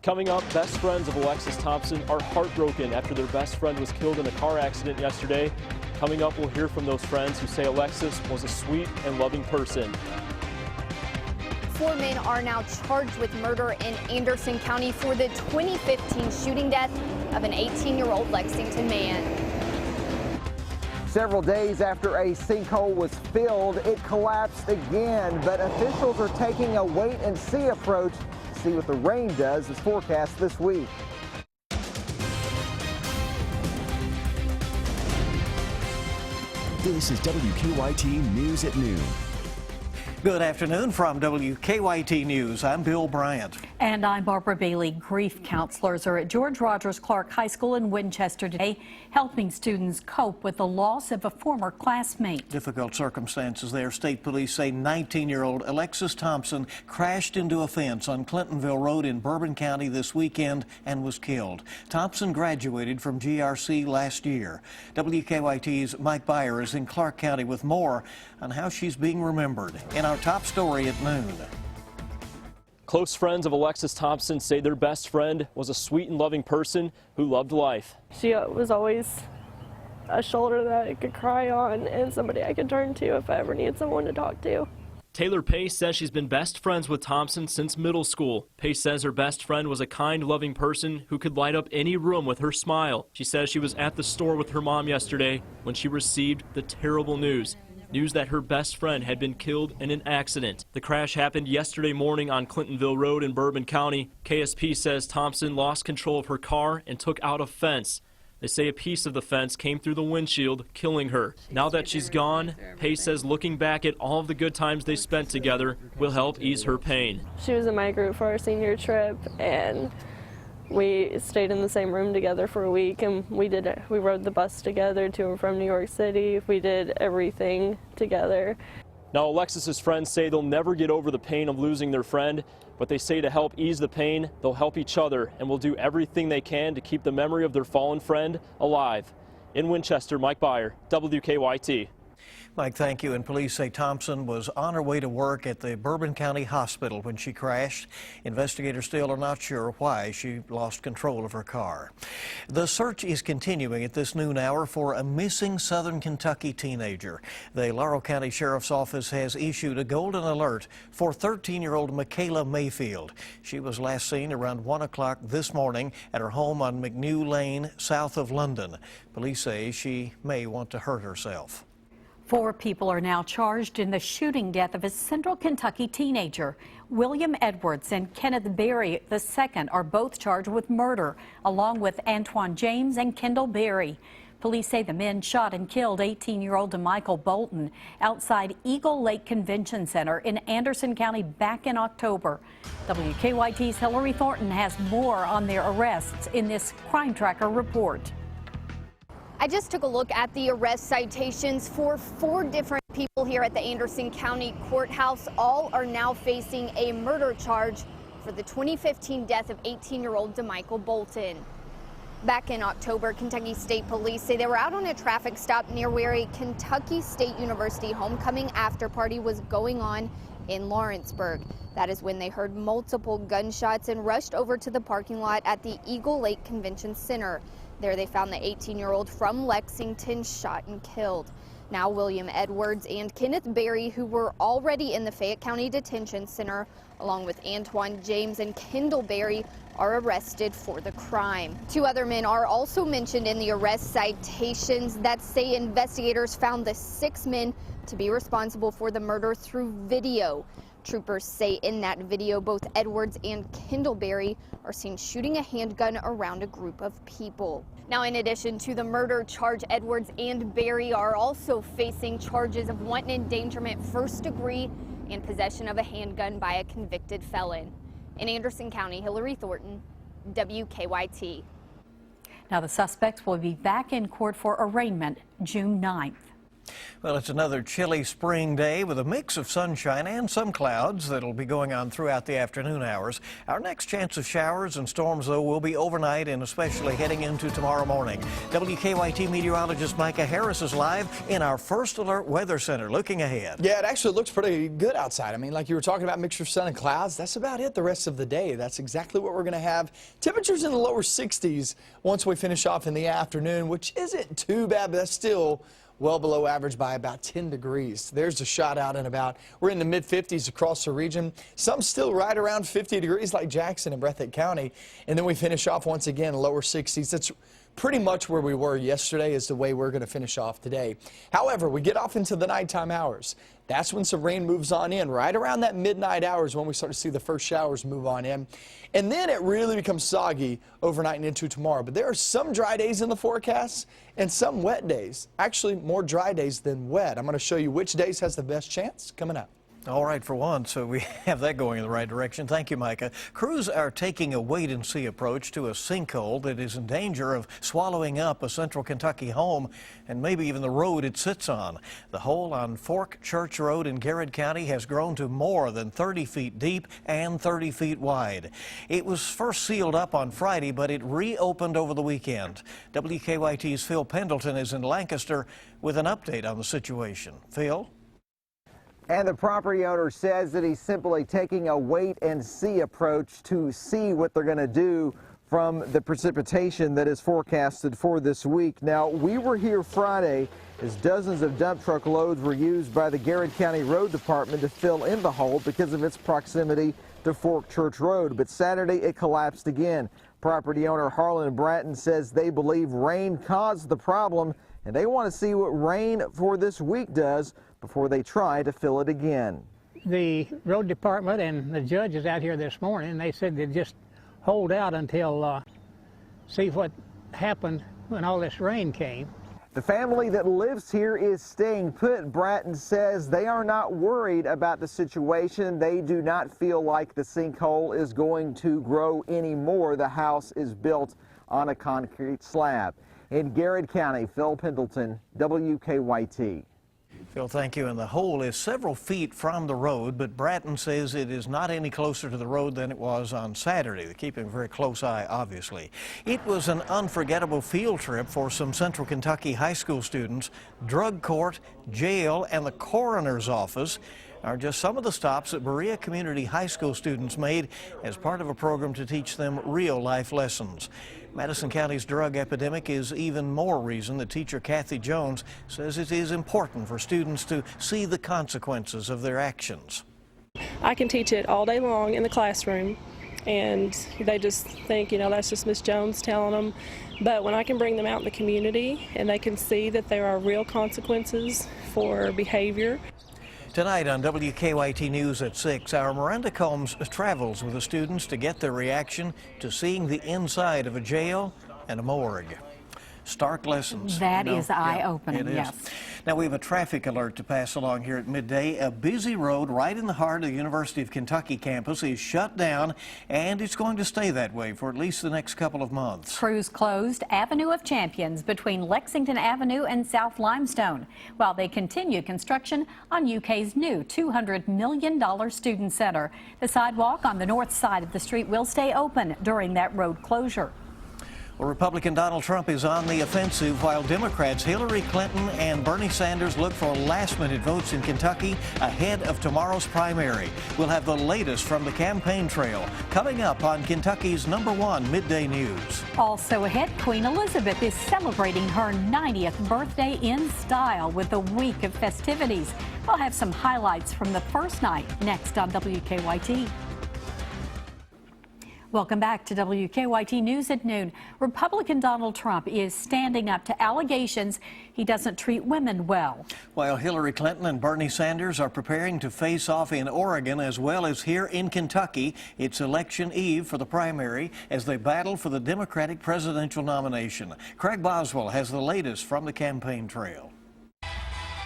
Coming up, best friends of Alexis Thompson are heartbroken after their best friend was killed in a car accident yesterday. Coming up, we'll hear from those friends who say Alexis was a sweet and loving person. 4 men are now charged with murder in Anderson County for the 2015 shooting death of an 18-year-old Lexington man. Several days after a sinkhole was filled, it collapsed again, but officials are taking a wait-and-see approach to see what the rain does as forecast this week. This is WKYT News at Noon. Good afternoon from WKYT News. I'm Bill Bryant. And I'm Barbara Bailey. Grief counselors are at George Rogers Clark High School in Winchester today, helping students cope with the loss of a former classmate. Difficult circumstances there. State police say 19-year-old Alexis Thompson crashed into a fence on Clintonville Road in Bourbon County this weekend and was killed. Thompson graduated from GRC last year. WKYT's Mike Byer is in Clark County with more on how she's being remembered in our top story at noon. Close friends of Alexis Thompson say their best friend was a sweet and loving person who loved life. She was always a shoulder that I could cry on and somebody I could turn to if I ever needed someone to talk to. Taylor Pace says she's been best friends with Thompson since middle school. Pace says her best friend was a kind, loving person who could light up any room with her smile. She says she was at the store with her mom yesterday when she received the terrible news that her best friend had been killed in an accident. The crash happened yesterday morning on Clintonville Road in Bourbon County. KSP says Thompson lost control of her car and took out a fence. They say a piece of the fence came through the windshield, killing her. Now that she's gone, Pace says looking back at all of the good times they spent together will help ease her pain. She was in my group for our senior trip, and we stayed in the same room together for a week, and we rode the bus together to and from New York City. We did everything together. Now, Alexis's friends say they'll never get over the pain of losing their friend, but they say to help ease the pain, they'll help each other and will do everything they can to keep the memory of their fallen friend alive. In Winchester, Mike Byer, WKYT. Mike, thank you. And police say Thompson was on her way to work at the Bourbon County Hospital when she crashed. Investigators still are not sure why she lost control of her car. The search is continuing at this noon hour for a missing Southern Kentucky teenager. The Laurel County Sheriff's Office has issued a golden alert for 13-year-old Micaela Mayfield. She was last seen around 1 o'clock this morning at her home on McNew Lane, south of London. Police say she may want to hurt herself. 4 people are now charged in the shooting death of a Central Kentucky teenager. William Edwards and Kenneth Berry II are both charged with murder, along with Antoine James and Kendall Berry. Police say the men shot and killed 18-year-old DeMichael Bolton outside Eagle Lake Convention Center in Anderson County back in October. WKYT's Hillary Thornton has more on their arrests in this Crime Tracker report. I just took a look at the arrest citations for 4 different people here at the Anderson County Courthouse. All are now facing a murder charge for the 2015 death of 18-year-old DeMichael Bolton. Back in October, Kentucky State Police say they were out on a traffic stop near where a Kentucky State University homecoming after party was going on in Lawrenceburg. That is when they heard multiple gunshots and rushed over to the parking lot at the Eagle Lake Convention Center. There they found the 18-year-old from Lexington shot and killed. Now William Edwards and Kenneth Berry, who were already in the Fayette County Detention Center, along with Antoine James and Kendall Berry, are arrested for the crime. 2 other men are also mentioned in the arrest citations that say investigators found the 6 men to be responsible for the murder through video. Troopers say in that video, both Edwards and Kendall Berry are seen shooting a handgun around a group of people. Now, in addition to the murder charge, Edwards and Berry are also facing charges of wanton endangerment, first degree, and possession of a handgun by a convicted felon. In Anderson County, Hillary Thornton, WKYT. Now, the suspects will be back in court for arraignment June 9th. Well, it's another chilly spring day with a mix of sunshine and some clouds that'll be going on throughout the afternoon hours. Our next chance of showers and storms, though, will be overnight and especially heading into tomorrow morning. WKYT meteorologist Micah Harris is live in our First Alert Weather Center looking ahead. Yeah, it actually looks pretty good outside. I mean, like you were talking about, mixture of sun and clouds, that's about it the rest of the day. That's exactly what we're going to have. Temperatures in the lower 60s once we finish off in the afternoon, which isn't too bad, but that's still well below average by about 10 degrees. There's a shot out and about. We're in the mid-50s across the region. Some still right around 50 degrees like Jackson and Breathitt County. And then we finish off once again lower 60s. That's pretty much where we were yesterday is the way we're going to finish off today. However, we get off into the nighttime hours. That's when some rain moves on in. Right around that midnight hours when we start to see the first showers move on in. And then it really becomes soggy overnight and into tomorrow. But there are some dry days in the forecast and some wet days. Actually, more dry days than wet. I'm going to show you which days has the best chance coming up. All right, for one, so we have that going in the right direction. Thank you, Micah. Crews are taking a wait-and-see approach to a sinkhole that is in danger of swallowing up a central Kentucky home and maybe even the road it sits on. The hole on Fork Church Road in Garrett County has grown to more than 30 feet deep and 30 feet wide. It was first sealed up on Friday, but it reopened over the weekend. WKYT's Phil Pendleton is in Lancaster with an update on the situation. Phil? And the property owner says that he's simply taking a wait-and-see approach to see what they're going to do from the precipitation that is forecasted for this week. Now, we were here Friday as dozens of dump truck loads were used by the Garrett County Road Department to fill in the hole because of its proximity to Fork Church Road. But Saturday, it collapsed again. Property owner Harlan Bratton says they believe rain caused the problem, and they want to see what rain for this week does before they try to fill it again. The road department and the judges out here this morning, they said they'd just hold out until see what happened when all this rain came. The family that lives here is staying put. Bratton says they are not worried about the situation. They do not feel like the sinkhole is going to grow anymore. The house is built on a concrete slab. In Garrett County, Phil Pendleton, WKYT. Phil, thank you. And the hole is several feet from the road, but Bratton says it is not any closer to the road than it was on Saturday. They're keeping a very close eye, obviously. It was an unforgettable field trip for some Central Kentucky high school students. Drug court, jail, and the coroner's office are just some of the stops that Berea Community High School students made as part of a program to teach them real-life lessons. Madison County's drug epidemic is even more reason that teacher Kathy Jones says it is important for students to see the consequences of their actions. I can teach it all day long in the classroom, and they just think, you know, that's just Miss Jones telling them. But when I can bring them out in the community and they can see that there are real consequences for behavior. Tonight on WKYT News at 6, our Miranda Combs travels with the students to get their reaction to seeing the inside of a jail and a morgue. Stark lessons. That is eye-opening, yes. Now we have a traffic alert to pass along here at midday. A busy road right in the heart of the University of Kentucky campus is shut down, and it's going to stay that way for at least the next couple of months. Crews closed Avenue of Champions between Lexington Avenue and South Limestone, while they continue construction on UK's new $200 million student center. The sidewalk on the north side of the street will stay open during that road closure. Well, Republican Donald Trump is on the offensive while Democrats Hillary Clinton and Bernie Sanders look for last-minute votes in Kentucky ahead of tomorrow's primary. We'll have the latest from the campaign trail coming up on Kentucky's #1 Midday News. Also ahead, Queen Elizabeth is celebrating her 90th birthday in style with a week of festivities. We'll have some highlights from the first night next on WKYT. Welcome back to WKYT News at noon. Republican Donald Trump is standing up to allegations he doesn't treat women well. While Hillary Clinton and Bernie Sanders are preparing to face off in Oregon as well as here in Kentucky, it's election eve for the primary as they battle for the Democratic presidential nomination. Craig Boswell has the latest from the campaign trail.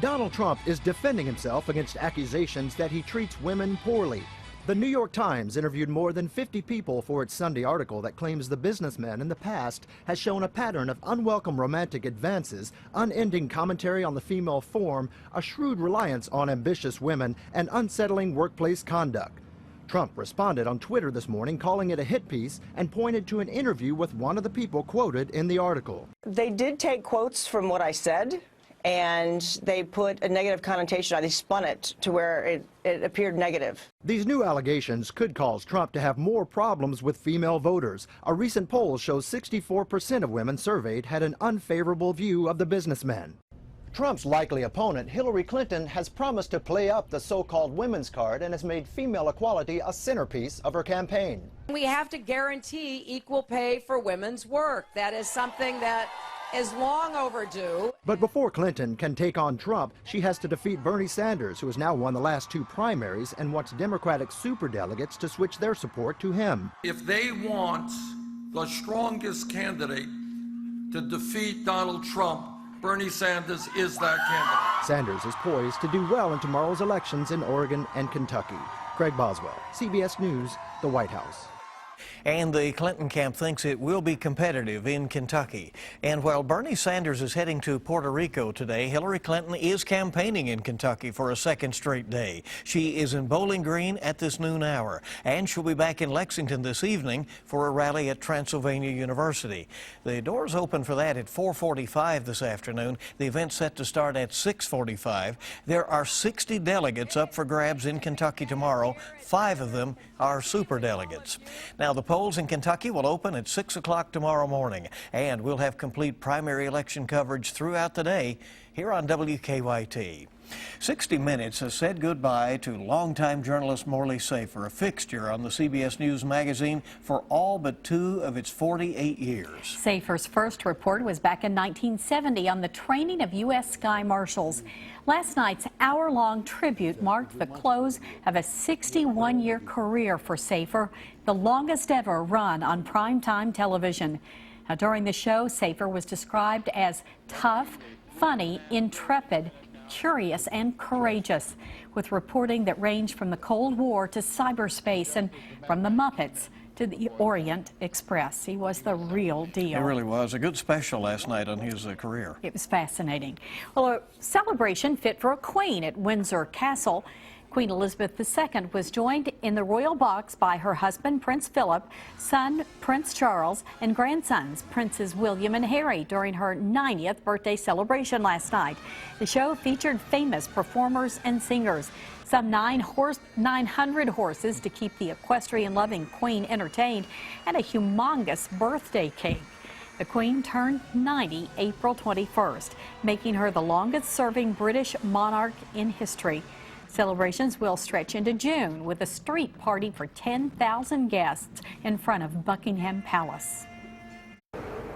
Donald Trump is defending himself against accusations that he treats women poorly. The New York Times interviewed more than 50 people for its Sunday article that claims the businessman in the past has shown a pattern of unwelcome romantic advances, unending commentary on the female form, a shrewd reliance on ambitious women, and unsettling workplace conduct. Trump responded on Twitter this morning, calling it a hit piece, and pointed to an interview with one of the people quoted in the article. They did take quotes from what I said, and they put a negative connotation on it. They spun it to where it appeared negative. These new allegations could cause Trump to have more problems with female voters. A recent poll shows 64% of women surveyed had an unfavorable view of the businessman. Trump's likely opponent, Hillary Clinton, has promised to play up the so-called women's card and has made female equality a centerpiece of her campaign. We have to guarantee equal pay for women's work. That is something that is long overdue. But before Clinton can take on Trump, she has to defeat Bernie Sanders, who has now won the last two primaries and wants Democratic superdelegates to switch their support to him. If they want the strongest candidate to defeat Donald Trump, Bernie Sanders is that candidate. Sanders is poised to do well in tomorrow's elections in Oregon and Kentucky. Craig Boswell, CBS News, the White House. And the Clinton camp thinks it will be competitive in Kentucky. And while Bernie Sanders is heading to Puerto Rico today, Hillary Clinton is campaigning in Kentucky for a second straight day. She is in Bowling Green at this noon hour, and she'll be back in Lexington this evening for a rally at Transylvania University. The doors open for that at 4:45 this afternoon. The event's set to start at 6:45. There are 60 delegates up for grabs in Kentucky tomorrow. 5 of them are superdelegates. Now, the polls in Kentucky will open at 6 o'clock tomorrow morning, and we'll have complete primary election coverage throughout the day here on WKYT. 60 Minutes has said goodbye to longtime journalist Morley Safer, a fixture on the CBS News magazine for all but 2 of its 48 years. Safer's first report was back in 1970 on the training of U.S. Sky Marshals. Last night's hour-long tribute marked the close of a 61-year career for Safer, the longest ever run on primetime television. Now, during the show, Safer was described as tough, funny, intrepid, curious, and courageous, with reporting that ranged from the Cold War to cyberspace and from the Muppets to the Orient Express. He was the real deal. It really was. A good special last night on his career. It was fascinating. Well, a celebration fit for a queen at Windsor Castle. Queen Elizabeth II was joined in the royal box by her husband, Prince Philip, son, Prince Charles, and grandsons, Princes William and Harry, during her 90th birthday celebration last night. The show featured famous performers and singers, some 900 horses to keep the equestrian-loving queen entertained, and a humongous birthday cake. The Queen turned 90 April 21st, making her the longest-serving British monarch in history. Celebrations will stretch into June with a street party for 10,000 guests in front of Buckingham Palace.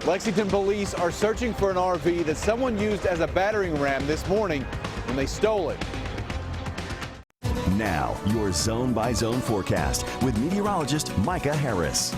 Lexington police are searching for an RV that someone used as a battering ram this morning when they stole it. Now, your zone-by-zone forecast with meteorologist Micah Harris.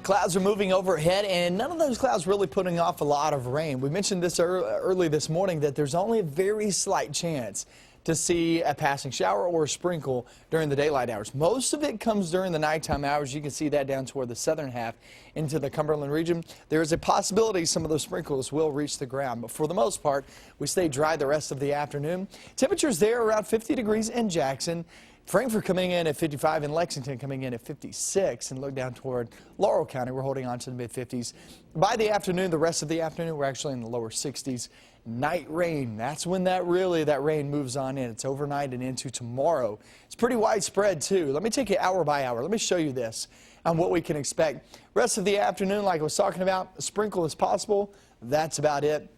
Clouds are moving overhead, and none of those clouds really putting off a lot of rain. We mentioned this early this morning that there's only a very slight chance to see a passing shower or a sprinkle during the daylight hours. Most of it comes during the nighttime hours. You can see that down toward the southern half into the Cumberland region. There is a possibility some of those sprinkles will reach the ground, but for the most part, we stay dry the rest of the afternoon. Temperatures there around 50 degrees in Jackson. Frankfort coming in at 55 and Lexington coming in at 56, and look down toward Laurel County. We're holding on to the mid-50s. By the afternoon, the rest of the afternoon, we're actually in the lower 60s. Night rain, that's when that rain moves on in. It's overnight and into tomorrow. It's pretty widespread too. Let me take you hour by hour. Let me show you this on what we can expect. Rest of the afternoon, like I was talking about, a sprinkle is possible. That's about it.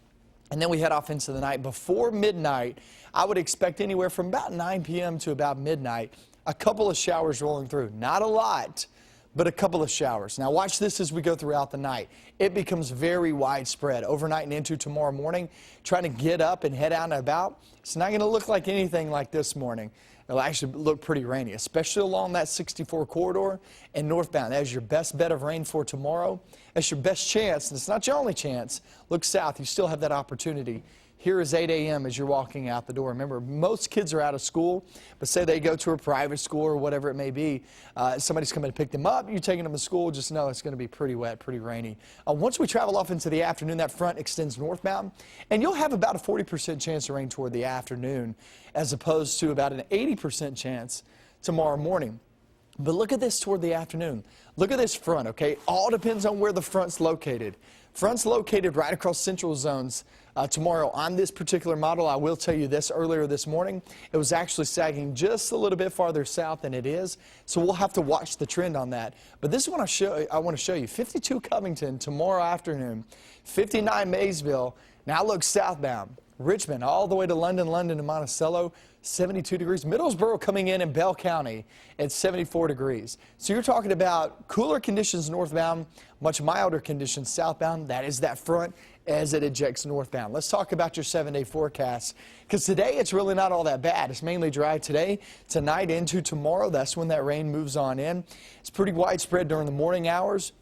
And then we head off into the night. Before midnight, I would expect anywhere from about 9 p.m. to about midnight, a couple of showers rolling through. Not a lot, but a couple of showers. Now watch this as we go throughout the night. It becomes very widespread overnight and into tomorrow morning. Trying to get up and head out and about. It's not going to look like anything like this morning. It'll actually look pretty rainy, especially along that 64 corridor and northbound. That is your best bet of rain for tomorrow. That's your best chance, and it's not your only chance. Look south. You still have that opportunity here is 8 a.m. as you're walking out the door. Remember, most kids are out of school, but say they go to a private school or whatever it may be, somebody's coming to pick them up, you're taking them to school, just know it's going to be pretty wet, pretty rainy. Once we travel off into the afternoon, that front extends northbound, and you'll have about a 40% chance of rain toward the afternoon, as opposed to about an 80% chance tomorrow morning. But look at this toward the afternoon. Look at this front, okay? All depends on where the front's located. Front's located right across central zones tomorrow. On this particular model, I will tell you this, earlier this morning, it was actually sagging just a little bit farther south than it is, so we'll have to watch the trend on that. But this is what I want to show you. 52 Covington tomorrow afternoon, 59 Maysville, now looks southbound. Richmond all the way to London and Monticello, 72 degrees. Middlesboro coming in Bell County at 74 degrees. So you're talking about cooler conditions northbound, much milder conditions southbound. That is that front as it ejects northbound. Let's talk about your 7-day forecast, because today it's really not all that bad. It's mainly dry today, tonight into tomorrow. That's when that rain moves on in. It's pretty widespread during the morning hours,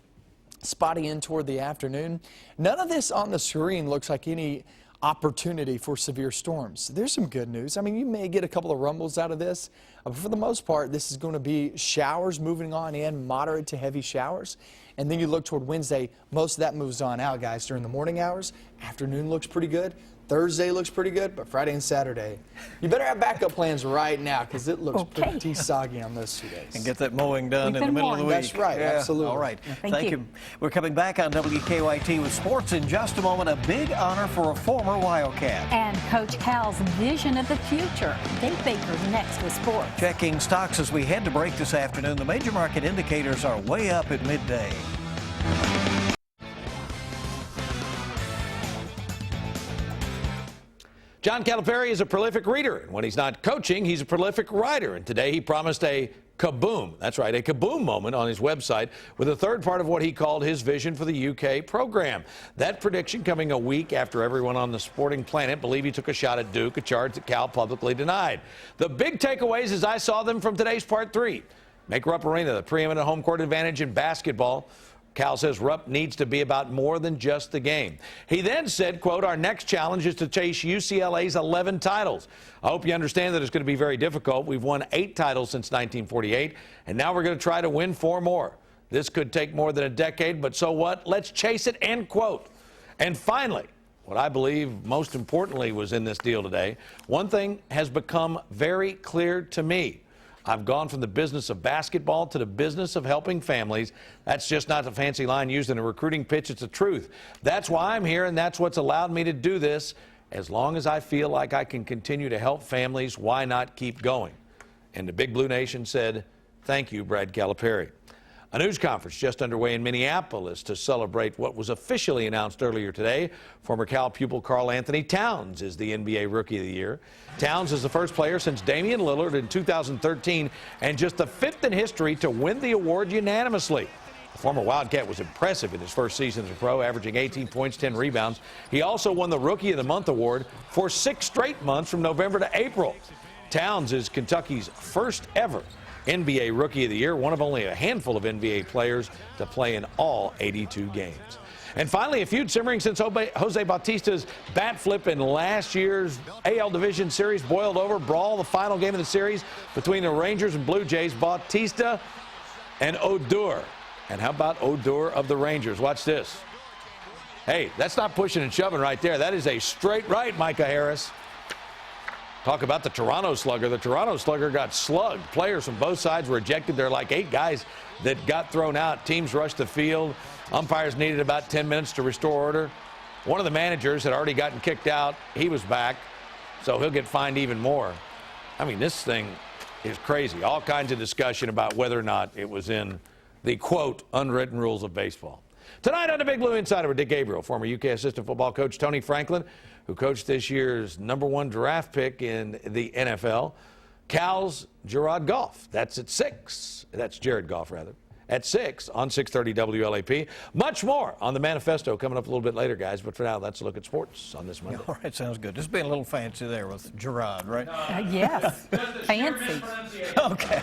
spotty in toward the afternoon. None of this on the screen looks like any opportunity for severe storms. There's some good news. I mean, you may get a couple of rumbles out of this, but for the most part, this is going to be showers moving on in, moderate to heavy showers. And then you look toward Wednesday, most of that moves on out, guys, during the morning hours. Afternoon looks pretty good. Thursday looks pretty good, but Friday and Saturday, you better have backup plans right now, because it looks pretty soggy on those 2 days. And get that mowing done in the middle of the week. That's right, absolutely. All right, Thank you. We're coming back on WKYT with sports in just a moment. A big honor for a former Wildcat. And Coach Cal's vision of the future. Dave Baker next with sports. Checking stocks as we head to break this afternoon. The major market indicators are way up at midday. John Calipari is a prolific reader, and when he's not coaching, he's a prolific writer. And today he promised a kaboom, that's right, a kaboom moment on his website with a third part of what he called his vision for the UK program. That prediction coming a week after everyone on the sporting planet believed he took a shot at Duke, a charge that Cal publicly denied. The big takeaways as I saw them from today's part 3. Make Rupp Arena the preeminent home court advantage in basketball. Cal says Rupp needs to be about more than just the game. He then said, quote, our next challenge is to chase UCLA's 11 titles. I hope you understand that it's going to be very difficult. We've won 8 titles since 1948, and now we're going to try to win 4 more. This could take more than a decade, but so what? Let's chase it, end quote. And finally, what I believe most importantly was in this deal today, one thing has become very clear to me. I've gone from the business of basketball to the business of helping families. That's just not the fancy line used in a recruiting pitch. It's the truth. That's why I'm here, and that's what's allowed me to do this. As long as I feel like I can continue to help families, why not keep going? And the Big Blue Nation said, thank you, Brad Calipari. A news conference just underway in Minneapolis to celebrate what was officially announced earlier today. Former Cal pupil Karl Anthony Towns is the NBA Rookie of the Year. Towns is the first player since Damian Lillard in 2013 and just the 5th in history to win the award unanimously. The former Wildcat was impressive in his first season as a pro, averaging 18 points, 10 rebounds. He also won the Rookie of the Month award for 6 straight months from November to April. Towns is Kentucky's first ever NBA Rookie of the Year, one of only a handful of NBA players to play in all 82 games. And finally, a feud simmering since Jose Bautista's bat flip in last year's AL Division Series boiled over. Brawl, the final game of the series between the Rangers and Blue Jays, Bautista and Odor. And how about Odor of the Rangers? Watch this. Hey, that's not pushing and shoving right there. That is a straight right, Micah Harris. Talk about the Toronto Slugger. The Toronto Slugger got slugged. Players from both sides were ejected. There are like 8 guys that got thrown out. Teams rushed the field. Umpires needed about 10 minutes to restore order. One of the managers had already gotten kicked out. He was back, so he'll get fined even more. I mean, this thing is crazy. All kinds of discussion about whether or not it was in the, quote, unwritten rules of baseball. Tonight on the Big Blue Insider with Dick Gabriel, former UK assistant football coach Tony Franklin, who coached this year's #1 draft pick in the NFL. Cal's Jared Goff. That's at 6. That's Jared Goff, rather. at 6 on 630 WLAP. Much more on the manifesto coming up a little bit later, guys. But for now, let's look at sports on this Monday. All right, sounds good. Just being a little fancy there with Gerard, right? Yes, fancy. Okay.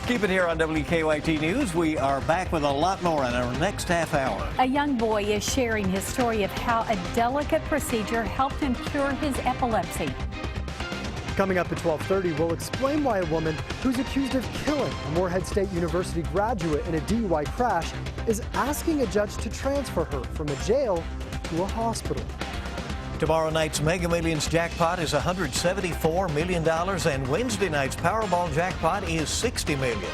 Keep it here on WKYT News. We are back with a lot more in our next half hour. A young boy is sharing his story of how a delicate procedure helped him cure his epilepsy. Coming up at 12:30, we'll explain why a woman who's accused of killing a Morehead State University graduate in a DUI crash is asking a judge to transfer her from a jail to a hospital. Tomorrow night's Mega Millions jackpot is $174 million, and Wednesday night's Powerball jackpot is $60 million.